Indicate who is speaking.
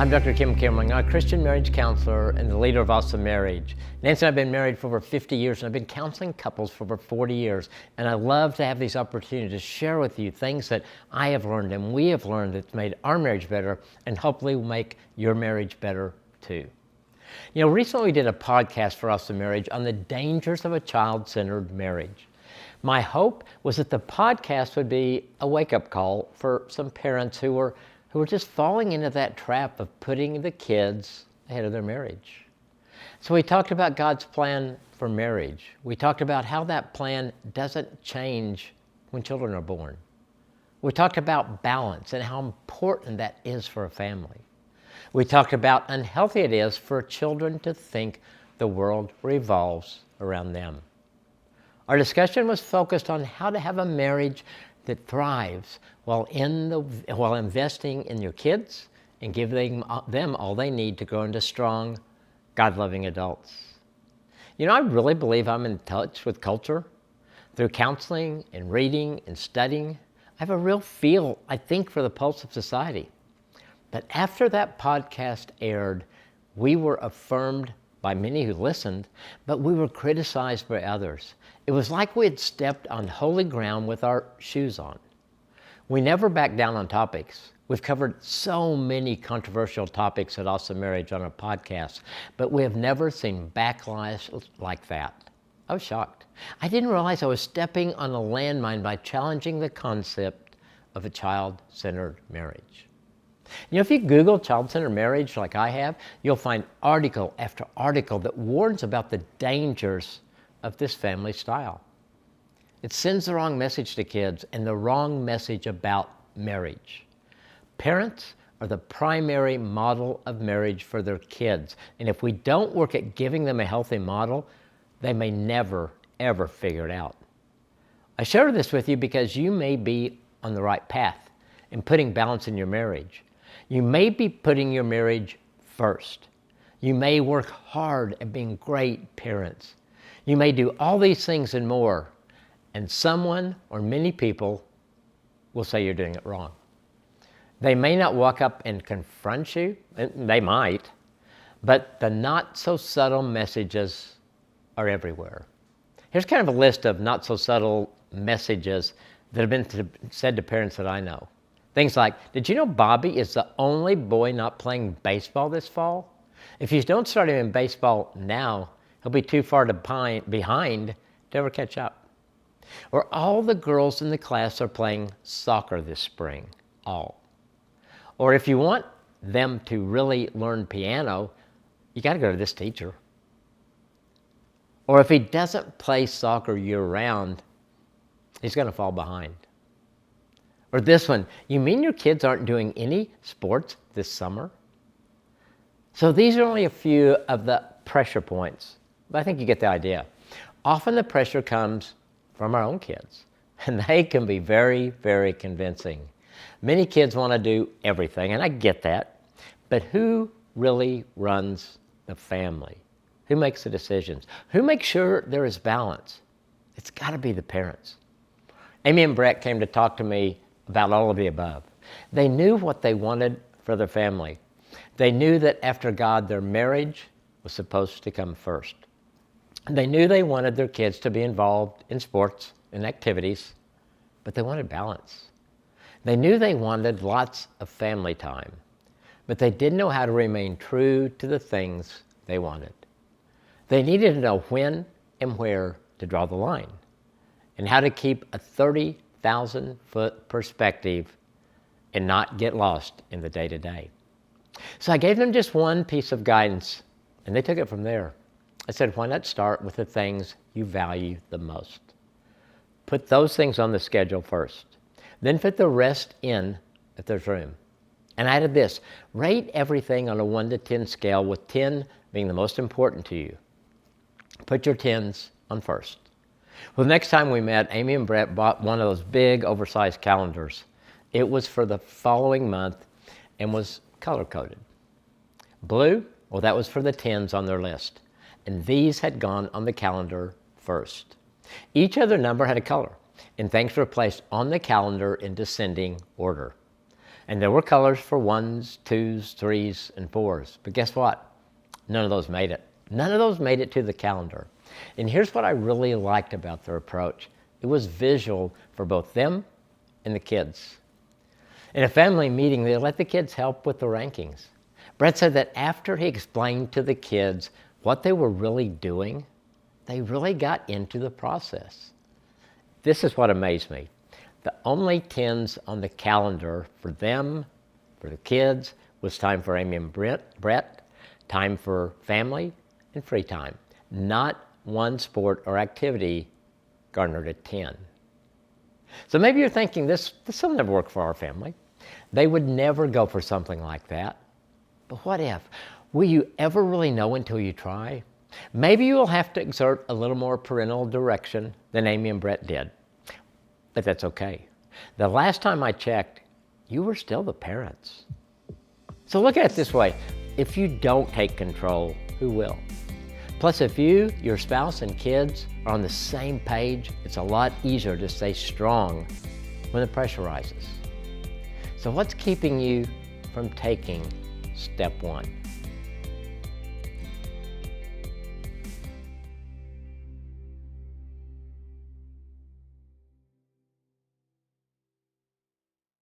Speaker 1: I'm Dr. Kim Kimberling. I'm a Christian marriage counselor and the leader of Awesome Marriage. Nancy and I have been married for over 50 years, and I've been counseling couples for over 40 years. And I love to have these opportunities to share with you things that I have learned and we have learned that's made our marriage better and hopefully will make your marriage better too. You know, recently we did a podcast for Awesome Marriage on the dangers of a child-centered marriage. My hope was that the podcast would be a wake-up call for some parents who were just falling into that trap of putting the kids ahead of their marriage. So we talked about God's plan for marriage. We talked about how that plan doesn't change when children are born. We talked about balance and how important that is for a family. We talked about how unhealthy it is for children to think the world revolves around them. Our discussion was focused on how to have a marriage that thrives while investing in your kids and giving them all they need to grow into strong, God-loving adults. You know, I really believe I'm in touch with culture. Through counseling and reading and studying, I have a real feel, I think, for the pulse of society. But after that podcast aired, we were affirmed by many who listened, but we were criticized by others. It was like we had stepped on holy ground with our shoes on. We never back down on topics. We've covered so many controversial topics at Awesome Marriage on our podcast, but we have never seen backlash like that. I was shocked. I didn't realize I was stepping on a landmine by challenging the concept of a child-centered marriage. You know, if you Google child-centered marriage like I have, you'll find article after article that warns about the dangers of this family style. It sends the wrong message to kids and the wrong message about marriage. Parents are the primary model of marriage for their kids, and if we don't work at giving them a healthy model, they may never, ever figure it out. I share this with you because you may be on the right path in putting balance in your marriage. You may be putting your marriage first. You may work hard at being great parents. You may do all these things and more, and someone or many people will say you're doing it wrong. They may not walk up and confront you, they might, but the not so subtle messages are everywhere. Here's kind of a list of not so subtle messages that have been said to parents that I know. Things like, did you know Bobby is the only boy not playing baseball this fall? If you don't start him in baseball now, he'll be too far behind to ever catch up. Or all the girls in the class are playing soccer this spring, all. Or if you want them to really learn piano, you got to go to this teacher. Or if he doesn't play soccer year-round, he's going to fall behind. Or this one, you mean your kids aren't doing any sports this summer? So these are only a few of the pressure points, but I think you get the idea. Often the pressure comes from our own kids, and they can be very, very convincing. Many kids want to do everything, and I get that, but who really runs the family? Who makes the decisions? Who makes sure there is balance? It's got to be the parents. Amy and Brett came to talk to me about all of the above. They knew what they wanted for their family. They knew that after God, their marriage was supposed to come first. They knew they wanted their kids to be involved in sports and activities, but they wanted balance. They knew they wanted lots of family time, but they didn't know how to remain true to the things they wanted. They needed to know when and where to draw the line, and how to keep a 30,000-foot perspective and not get lost in the day-to-day. So I gave them just one piece of guidance, and they took it from there. I said, why not start with the things you value the most? Put those things on the schedule first. Then fit the rest in if there's room. And I added this, rate everything on a 1 to 10 scale, with 10 being the most important to you. Put your 10s on first. Well, the next time we met, Amy and Brett bought one of those big oversized calendars. It was for the following month and was color-coded. Blue, well, that was for the 10s on their list. And these had gone on the calendar first. Each other number had a color, and things were placed on the calendar in descending order. And there were colors for 1s, 2s, 3s, and 4s. But guess what? None of those made it. None of those made it to the calendar. And here's what I really liked about their approach. It was visual for both them and the kids. In a family meeting, they let the kids help with the rankings. Brett said that after he explained to the kids what they were really doing, they really got into the process. This is what amazed me. The only 10s on the calendar for them, for the kids, was time for Amy and Brett, time for family, and free time. Not one sport or activity garnered a 10. So maybe you're thinking, this will never work for our family. They would never go for something like that. But what if? Will you ever really know until you try? Maybe you will have to exert a little more parental direction than Amy and Brett did. But that's okay. The last time I checked, you were still the parents. So look at it this way. If you don't take control, who will? Plus, if you, your spouse, and kids are on the same page, it's a lot easier to stay strong when the pressure rises. So what's keeping you from taking step one?